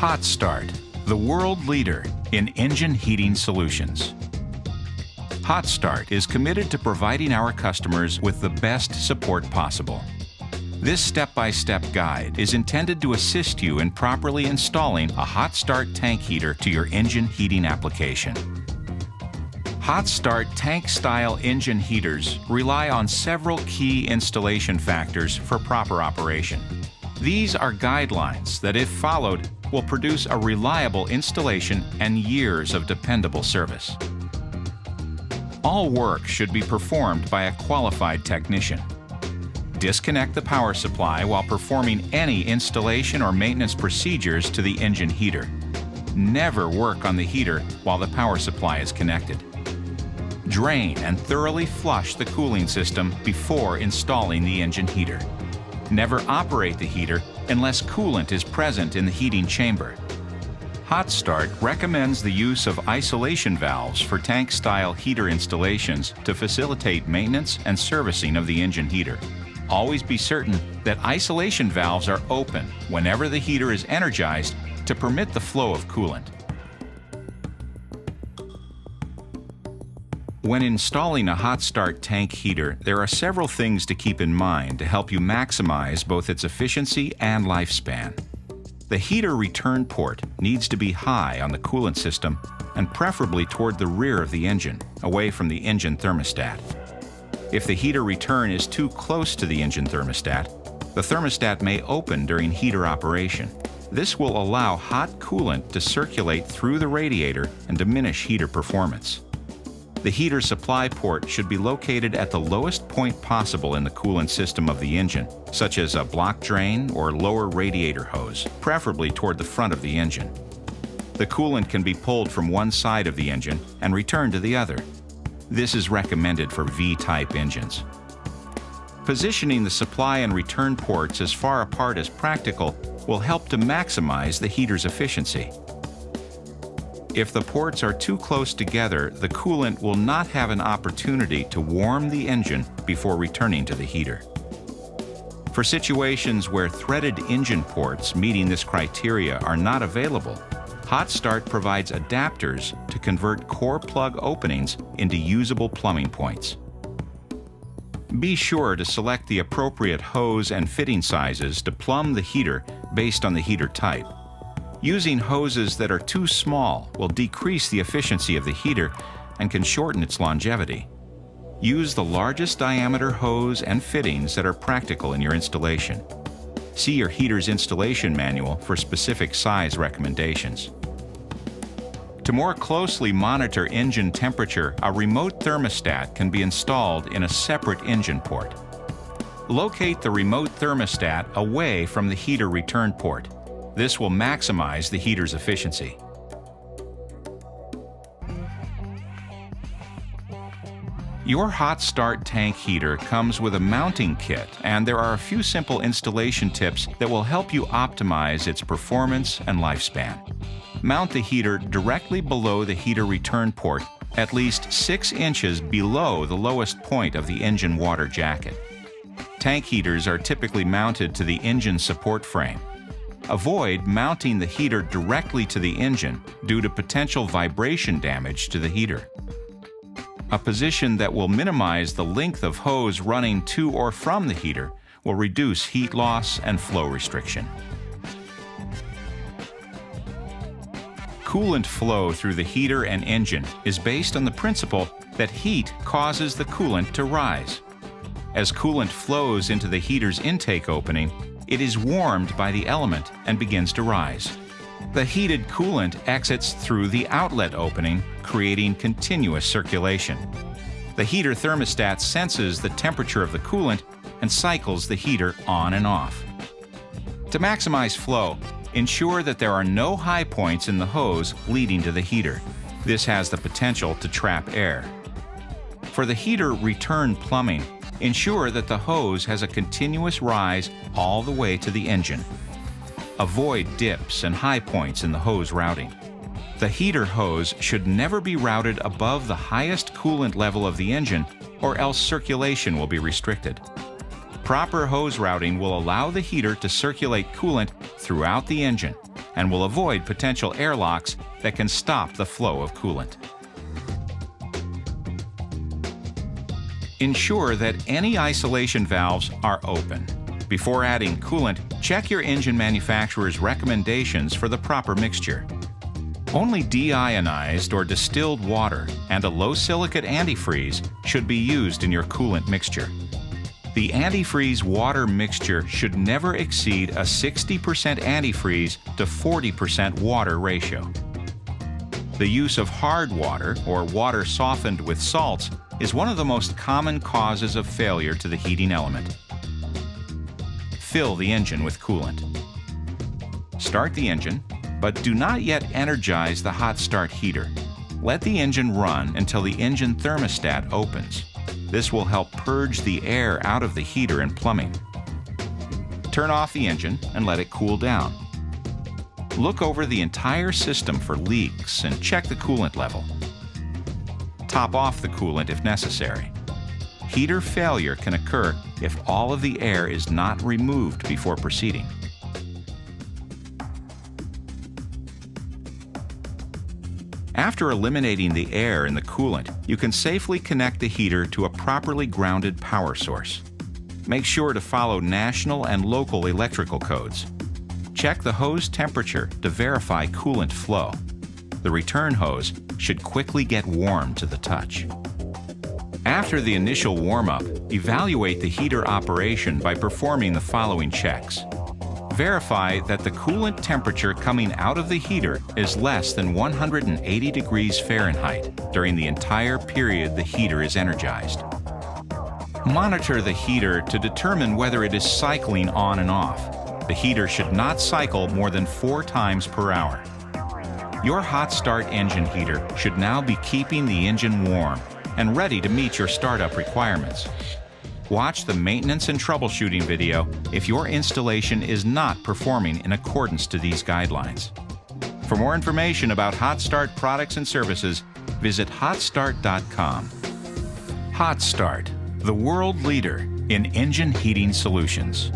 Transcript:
Hotstart, the world leader in engine heating solutions. Hotstart is committed to providing our customers with the best support possible. This step-by-step guide is intended to assist you in properly installing a Hotstart tank heater to your engine heating application. Hotstart tank-style engine heaters rely on several key installation factors for proper operation. These are guidelines that, if followed, will produce a reliable installation and years of dependable service. All work should be performed by a qualified technician. Disconnect the power supply while performing any installation or maintenance procedures to the engine heater. Never work on the heater while the power supply is connected. Drain and thoroughly flush the cooling system before installing the engine heater. Never operate the heater unless coolant is present in the heating chamber. Hotstart recommends the use of isolation valves for tank-style heater installations to facilitate maintenance and servicing of the engine heater. Always be certain that isolation valves are open whenever the heater is energized to permit the flow of coolant. When installing a Hotstart tank heater, there are several things to keep in mind to help you maximize both its efficiency and lifespan. The heater return port needs to be high on the coolant system and preferably toward the rear of the engine, away from the engine thermostat. If the heater return is too close to the engine thermostat, the thermostat may open during heater operation. This will allow hot coolant to circulate through the radiator and diminish heater performance. The heater supply port should be located at the lowest point possible in the coolant system of the engine, such as a block drain or lower radiator hose, preferably toward the front of the engine. The coolant can be pulled from one side of the engine and returned to the other. This is recommended for V-type engines. Positioning the supply and return ports as far apart as practical will help to maximize the heater's efficiency. If the ports are too close together, the coolant will not have an opportunity to warm the engine before returning to the heater. For situations where threaded engine ports meeting this criteria are not available, Hotstart provides adapters to convert core plug openings into usable plumbing points. Be sure to select the appropriate hose and fitting sizes to plumb the heater based on the heater type. Using hoses that are too small will decrease the efficiency of the heater and can shorten its longevity. Use the largest diameter hose and fittings that are practical in your installation. See your heater's installation manual for specific size recommendations. To more closely monitor engine temperature, a remote thermostat can be installed in a separate engine port. Locate the remote thermostat away from the heater return port. This will maximize the heater's efficiency. Your Hotstart tank heater comes with a mounting kit, and there are a few simple installation tips that will help you optimize its performance and lifespan. Mount the heater directly below the heater return port, at least 6 inches below the lowest point of the engine water jacket. Tank heaters are typically mounted to the engine support frame. Avoid mounting the heater directly to the engine due to potential vibration damage to the heater. A position that will minimize the length of hose running to or from the heater will reduce heat loss and flow restriction. Coolant flow through the heater and engine is based on the principle that heat causes the coolant to rise. As coolant flows into the heater's intake opening, it is warmed by the element and begins to rise. The heated coolant exits through the outlet opening, creating continuous circulation. The heater thermostat senses the temperature of the coolant and cycles the heater on and off. To maximize flow, ensure that there are no high points in the hose leading to the heater. This has the potential to trap air. For the heater return plumbing, ensure that the hose has a continuous rise all the way to the engine. Avoid dips and high points in the hose routing. The heater hose should never be routed above the highest coolant level of the engine, or else circulation will be restricted. Proper hose routing will allow the heater to circulate coolant throughout the engine, and will avoid potential airlocks that can stop the flow of coolant. Ensure that any isolation valves are open. Before adding coolant, check your engine manufacturer's recommendations for the proper mixture. Only deionized or distilled water and a low silicate antifreeze should be used in your coolant mixture. The antifreeze water mixture should never exceed a 60% antifreeze to 40% water ratio. The use of hard water or water softened with salts is one of the most common causes of failure to the heating element. Fill the engine with coolant. Start the engine, but do not yet energize the hot start heater. Let the engine run until the engine thermostat opens. This will help purge the air out of the heater and plumbing. Turn off the engine and let it cool down. Look over the entire system for leaks and check the coolant level. Top off the coolant if necessary. Heater failure can occur if all of the air is not removed before proceeding. After eliminating the air in the coolant, you can safely connect the heater to a properly grounded power source. Make sure to follow national and local electrical codes. Check the hose temperature to verify coolant flow. The return hose should quickly get warm to the touch. After the initial warm-up, evaluate the heater operation by performing the following checks. Verify that the coolant temperature coming out of the heater is less than 180 degrees Fahrenheit during the entire period the heater is energized. Monitor the heater to determine whether it is cycling on and off. The heater should not cycle more than 4 times per hour. Your hot start engine heater should now be keeping the engine warm and ready to meet your startup requirements. Watch the maintenance and troubleshooting video if your installation is not performing in accordance to these guidelines. For more information about Hotstart products and services, visit hotstart.com. Hotstart, the world leader in engine heating solutions.